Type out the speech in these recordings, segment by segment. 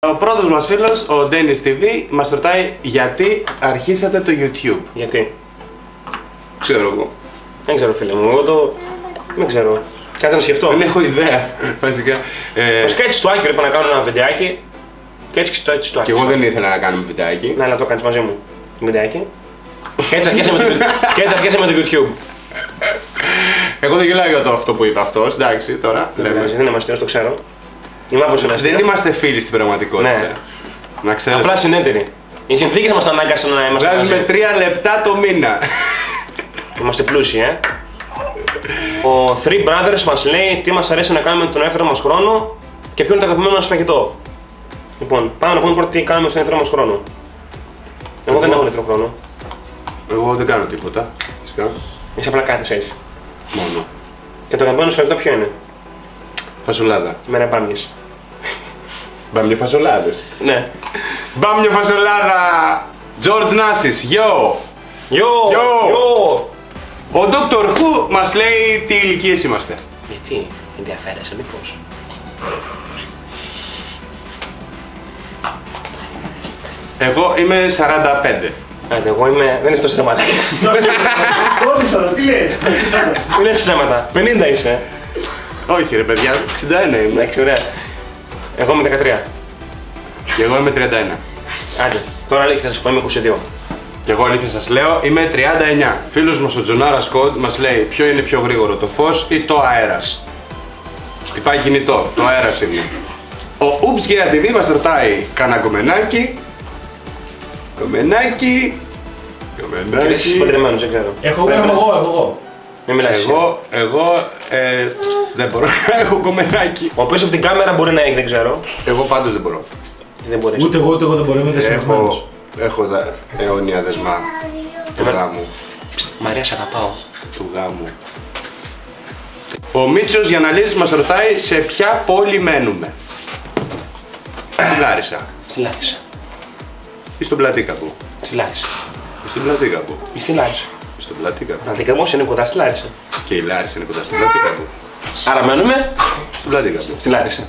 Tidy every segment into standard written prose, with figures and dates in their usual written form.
Ο πρώτος μας φίλος, ο Dennis TV, μας ρωτάει γιατί αρχίσατε το YouTube. Γιατί? Ξέρω εγώ. Δεν ξέρω φίλε μου, εγώ δεν ξέρω. Κάτι να σκεφτώ. Δεν έχω ιδέα, βασικά. Βασικά έτσι στο Άκυρο είπα να κάνω ένα βιντεάκι. Και έτσι στο Άκυρο. Και εγώ δεν ήθελα να κάνουμε βιντεάκι. Ναι, αλλά το κάνεις μαζί μου. Βιντεάκι. Και έτσι αρχίσαμε το YouTube. Εγώ δεν γελάω για αυτό που είπε αυτός, εντάξει τώρα. Δεν είμαστε, το ξέρω. Δεν είμαστε φίλοι στην πραγματικότητα. Ναι. Να ξέρετε. Απλά συνέτεροι. Οι συνθήκες μας ανάγκασαν να είμαστε μαζί. Βγάζουμε 3 λεπτά το μήνα. Είμαστε πλούσιοι, Ο Three Brothers μας λέει τι μας αρέσει να κάνουμε τον ελεύθερο μας χρόνο και ποιο είναι το αγαπημένο μας φαγητό. Λοιπόν, πάμε να πούμε πρώτα τι κάνουμε στον ελεύθερο μας χρόνο. Εγώ δεν έχω ελεύθερο χρόνο. Εγώ δεν κάνω τίποτα. Φυσικά. Είσαι απλά κάθεσαι έτσι. Μόνο. Και το αγαπημένο σου φαγητό ποιο είναι? Φασολάδα. Μένα μπάμιες. Μπάμια φασολάδες. Ναι. Μπάμια φασολάδα! George Nassis, yo! Yo! Ο Dr. Who μας λέει τι ηλικίες είμαστε. Γιατί, ενδιαφέρεσαι μήπως? Εγώ είμαι 45. Άντε, εγώ είμαι... δεν είσαι τόσο μαλάκα. Κόβησα, τι λέει. Μην λες ψέματα. 50 είσαι. Όχι ρε παιδιά, 61 είμαι. Εντάξει, ωραία. Εγώ είμαι 13. Και εγώ είμαι 31. Άντε, τώρα αλήθεια θα σας πω, είμαι 22. Και εγώ αλήθεια σας λέω, είμαι 39. Φίλος μας ο Τζονάρα Σκοτ μας λέει ποιο είναι πιο γρήγορο, το φως ή το αέρας. Υπάρχει κινητό, το αέρας είναι. Ο Oops Gear TV μας ρωτάει κανένα κομμενάκι. Κομμενάκι. Και δεν είσαι παντρεμένος, δεν ξέρω. Εγώ. Μην μιλάς εσύ. Εγώ δεν μπορώ να έχω κομμενάκι. Ο οποίος από την κάμερα μπορεί να έχει, δεν ξέρω. Εγώ πάντως δεν μπορώ. Δεν μπορείς. Ούτε εγώ δεν μπορώ, είμαι δεσμευμένος. Έχω τα αιώνια δεσμά του γάμου. Μαρία, σε αγαπάω. Του γάμου. Ο Μίτσος Γιανναλής μας ρωτάει σε ποια πόλη μένουμε. Στη Λάρισα. Στη Λάρισα. Ή στον Πλατή κάπου. Στη Λάρισα. Ή στον Πλατή κάπου. Ή στη Λάρισα. Ή στον Πλατή κάπου. Αντικαμός είναι κοντά στη Λάρισα. Και η Λάρισα είναι κοντά στον Πλατή κάπου. Άρα μένουμε Στον Πλατή κάπου. στη Λάρισα.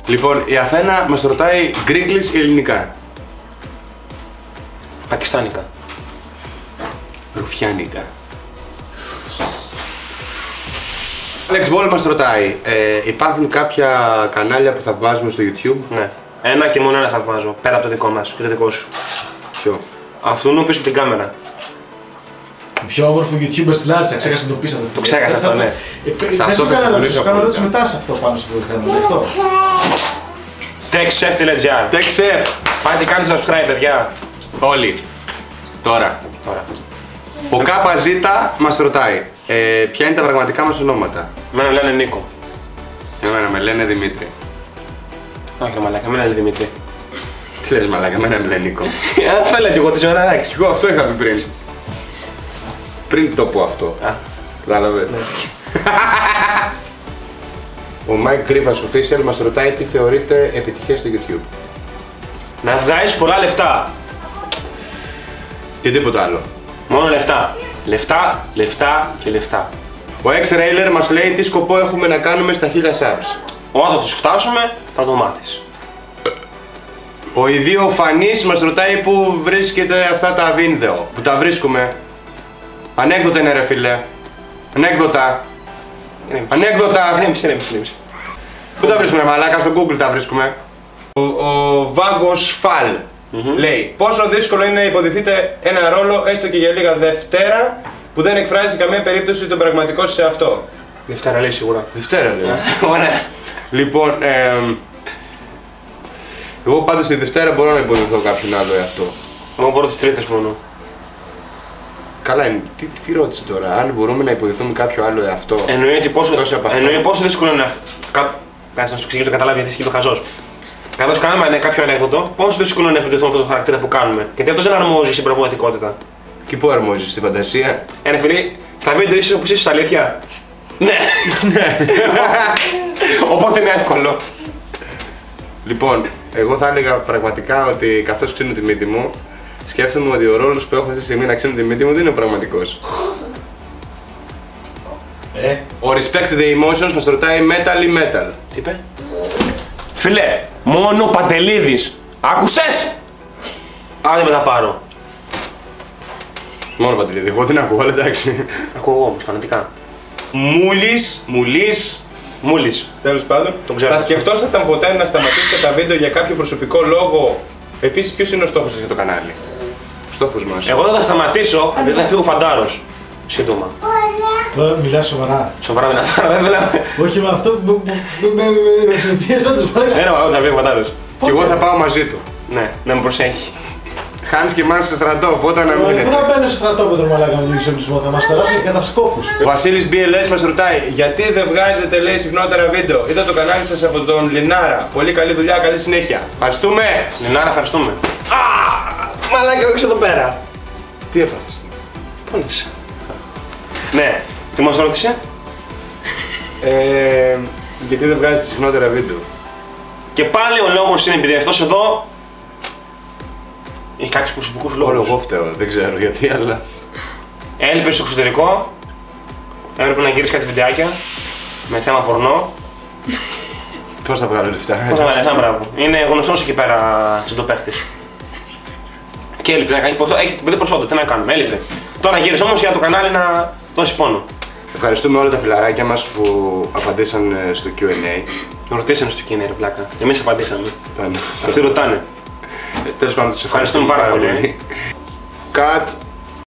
Λοιπόν, η Αθένα μας ρωτάει γκρίγκλις ή ελληνικά. Πακιστάνικα. Ρουφιάνικα. Alex Ball μας ρωτάει, υπάρχουν κάποια κανάλια που θα βάζουμε στο YouTube. Ναι. Ένα και μόνο ένα θαυμάζω. Πέρα από το δικό μας και το δικό σου. Ποιο? Αυτόν πίσω από την κάμερα. Πιο όμορφο YouTuber στη Λάρισα, ξέχασα να το πεις αυτό. Το ξέχασα αυτό, ναι. Δεν σου κάνω ερώτηση, σου κάνω ερώτηση μετά σε αυτό πάνω στο θέμα. Αυτό. TechChef.gr. TechChef. Πάτε κάντε subscribe, παιδιά. Όλοι. Τώρα. Ο ΚΖ μας ρωτάει, ποια είναι τα πραγματικά μας ονόματα. Εμένα λένε Νίκο. Εμένα με λένε Δημήτρη. Όχι ρε μαλάκα, εμένα λένε Δημήτρη. Τι λες μαλάκα, εμένα με λένε Νίκο. Αυτό λέω και εγώ τη ώρα, εντάξει. Εγώ αυτό είχα πει πριν. Πριν το πω αυτό. Κατάλαβες. Ο Mike Grivas Official μας ρωτάει τι θεωρείται επιτυχία στο YouTube. Να βγάζεις πολλά λεφτά. Και τίποτα άλλο. Μόνο λεφτά. Λεφτά, λεφτά και λεφτά. Ο X-Railer μας λέει τι σκοπό έχουμε να κάνουμε στα 1000 subs. Όταν θα τους φτάσουμε, θα το μάθεις. Ο Ιδιοφανής μας ρωτάει πού βρίσκεται αυτά τα βίντεο. Που τα βρίσκουμε. Ανέκδοτα είναι ρε φίλε. Ανέκδοτα. Ανέκδοτα. Ρέμισε. Πού τα βρίσκουμε μαλάκα, στο Google τα βρίσκουμε. Ο Βάγκος Φαλ λέει πόσο δύσκολο είναι να υποδηθείτε ένα ρόλο έστω και για λίγα Δευτέρα που δεν εκφράζει καμία περίπτωση τον πραγματικό σε αυτό. Δευτέρα λέει σίγουρα. Δευτέρα λέει. Ωραία. Λοιπόν, εγώ πάντως τη Δευτέρα μπορώ να υποδηθώ κάποιον άλλο εαυτό. Εγώ μπορώ τις Τρίτες μόνο. Καλά είναι, τι ρώτησε τώρα, αν μπορούμε να υποδηθούμε κάποιο άλλο εαυτό. Εννοεί πόσο δύσκολο είναι αυτό. Κάτσε να σου εξηγήσω το καταλάβει γιατί είσαι και το χαζός. Καθώς κάναμε κάποιο ανέκδοτο, πόσο δύσκολο είναι να υποδηθούμε αυτό το χαρακτήρα που κάνουμε. Γιατί αυτό δεν αρμόζει στην πραγματικότητα. Και πού αρμόζει, στη φαντασία. Ρε φίλε, στα βίντεο είσαι όπως είσαι στα αλήθεια. Ναι. Οπότε είναι εύκολο. Λοιπόν, εγώ θα έλεγα πραγματικά ότι καθώς ξύνω τη μύτη μου, σκέφτομαι ότι ο ρόλος που έχω αυτή τη στιγμή να ξύνω τη μύτη μου δεν είναι πραγματικός. Ο Respect the Emotions μας ρωτάει metal ή metal. Τι είπε? Φίλε, μόνο ο Παντελίδης. Άκουσες! Άντε με τα πάρω. Μόνο Παντελίδη, εγώ δεν ακούω, αλλά εντάξει. Ακούω όμως, φανατικά. Μούλης. Τέλος πάντων, Τον ξέρω. θα σκεφτόσασταν ποτέ να σταματήσετε τα βίντεο για κάποιο προσωπικό λόγο? Επίσης, ποιος είναι ο στόχος σας για το κανάλι? Ο στόχος μας. Εγώ δεν θα σταματήσω, επειδή θα φύγω ο Φαντάρος. Σύντομα. Τώρα μιλάς σοβαρά. Σοβαρά μιλάω τώρα, δεν μιλάμε. Όχι με αυτό που με πιέζοντας. Ένα μαγό θα φύγει ο Φαντάρος. Και εγώ θα πάω μαζί του. Ναι, να με προσέχει. Χάνεις και μάνας στο στρατό, οπότε να Πού μείνετε. θα μπαίνω στο στρατόπεδο μαλάκα με τον εξοπλισμό, θα μας περάσουν και κατά σκόπους. Ο Βασίλης BLS μας ρωτάει γιατί δεν βγάζετε, λέει, συχνότερα βίντεο? Είδα το κανάλι σας από τον Λινάρα. Πολύ καλή δουλειά, καλή συνέχεια. Ευχαριστούμε! Λινάρα, ευχαριστούμε. Μαλάκα, όχι εδώ πέρα. Τι έφτασες? Πόνες. Ναι, τι μας ρώτησε? Γιατί δεν βγάζετε συχνότερα βίντεο? Και πάλι ο λόγος είναι επειδή αυτός εδώ έχει κάποιους προσωπικούς Όλο λόγους. εγώ φταίω, δεν ξέρω γιατί, αλλά... Έλειπε στο εξωτερικό, έπρεπε να γυρίσει κάτι βιντεάκια με θέμα πορνό. Πώς θα βγάλω λεφτά? Πώς να βάλει, μπράβο. Είναι γνωστός εκεί πέρα τσιντοπαίχτης. Και έλειπε να κάνει ποσό, έχει το παιδί προσόντο, τι να κάνουμε, έλειπε. Τώρα γύρισε όμως για το κανάλι να δώσει πόνο. Ευχαριστούμε όλα τα φιλαράκια μας που απαντήσαν στο Q&A. Ρωτήσανε στο κοινό, ρε πλάκα. Και εμείς απαντήσαμε. Πάνω. Αυτοί ρωτάνε. Τέλος πάντων, τους Ευχαριστούμε πάρα πολύ. Cut.